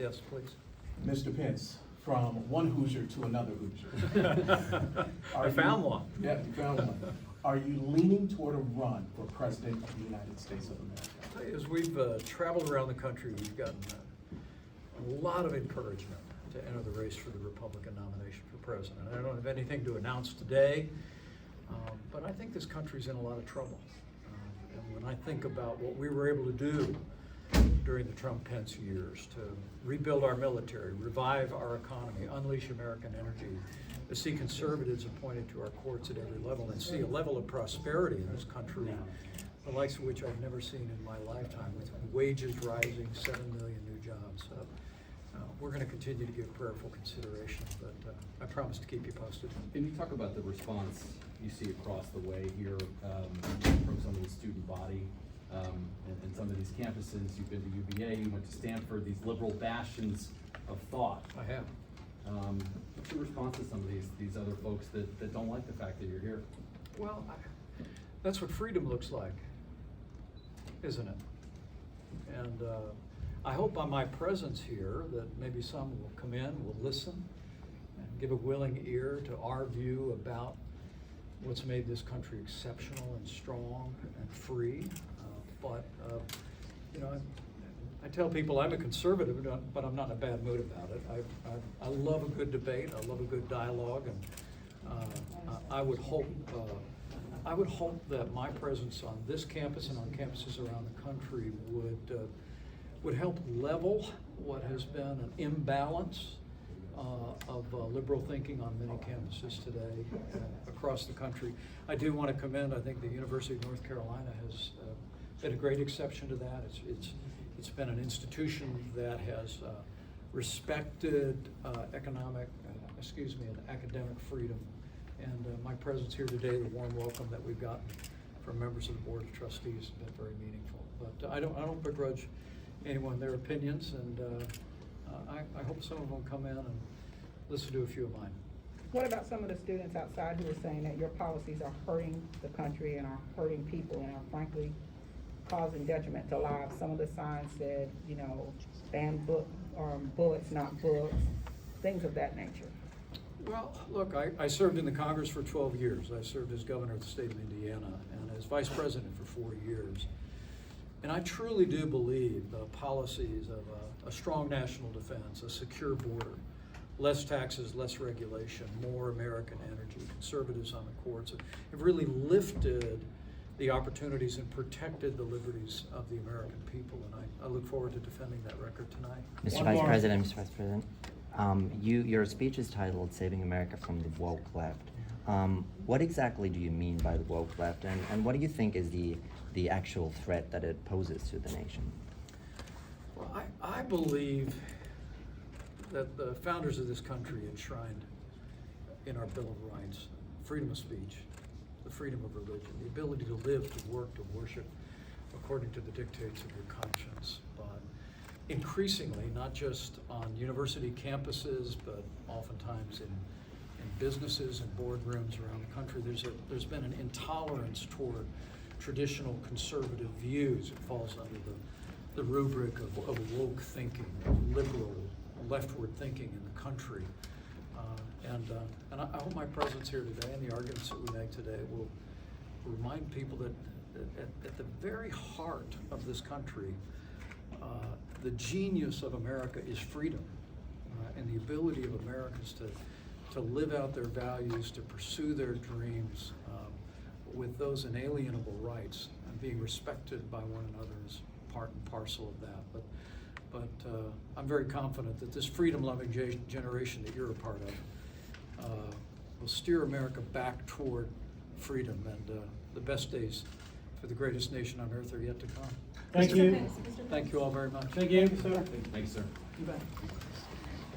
Yes, please. Mr. Pence, from one Hoosier to another Hoosier. I found one. Yeah, you found one. Are you leaning toward a run for President of the United States of America? As we've traveled around the country, we've gotten a lot of encouragement to enter the race for the Republican nomination for president. I don't have anything to announce today, but I think this country's in a lot of trouble. And when I think about what we were able to do during the Trump-Pence years to rebuild our military, revive our economy, unleash American energy, to see conservatives appointed to our courts at every level, and see a level of prosperity in this country, the likes of which I've never seen in my lifetime, with wages rising, 7 million new jobs. We're going to continue to give prayerful consideration, but I promise to keep you posted. Can you talk about the response you see across the way here from some of the student body and some of these campuses? You've been to UVA, you went to Stanford, these liberal bastions of thought. I have. What's your response to some of these other folks that don't like the fact that you're here? Well, that's what freedom looks like, isn't it? And I hope by my presence here that maybe some will come in, will listen, and give a willing ear to our view about what's made this country exceptional and strong and free. You know, I tell people I'm a conservative, but I'm not in a bad mood about it. I love a good debate. I love a good dialogue, and I would hope that my presence on this campus and on campuses around the country would help level what has been an imbalance of liberal thinking on many campuses today across the country. I do want to commend, I think the University of North Carolina has been a great exception to that. It's been an institution that has respected and academic freedom. And my presence here today, the warm welcome that we've gotten from members of the Board of Trustees has been very meaningful. But I don't begrudge anyone their opinions, and I hope some of them come in and listen to a few of mine. What about some of the students outside who are saying that your policies are hurting the country and are hurting people and are frankly causing detriment to lives? Some of the signs said, you know, ban bullets, not books, things of that nature. Well, look, I served in the Congress for 12 years. I served as governor of the state of Indiana and as vice president for 4 years. And I truly do believe the policies of a strong national defense, a secure border, less taxes, less regulation, more American energy, conservatives on the courts have really lifted the opportunities and protected the liberties of the American people. And I look forward to defending that record tonight. Mr. Vice President, your speech is titled "Saving America from the Woke Left." What exactly do you mean by the woke left, and what do you think is the actual threat that it poses to the nation? Well, I believe that the founders of this country enshrined in our Bill of Rights freedom of speech, the freedom of religion, the ability to live, to work, to worship according to the dictates of your conscience. But increasingly, not just on university campuses, but oftentimes in businesses and boardrooms around the country, there's been an intolerance toward traditional conservative views. It falls under the rubric of woke thinking, of liberal, leftward thinking in the country. And I hope my presence here today and the arguments that we make today will remind people that at the very heart of this country, the genius of America is freedom, and the ability of Americans to live out their values, to pursue their dreams with those inalienable rights, and being respected by one another is part and parcel of that. But I'm very confident that this freedom-loving generation that you're a part of will steer America back toward freedom, and the best days for the greatest nation on earth are yet to come. Thank you. Thank you all very much. Thank you, sir. Thanks, sir. You bet.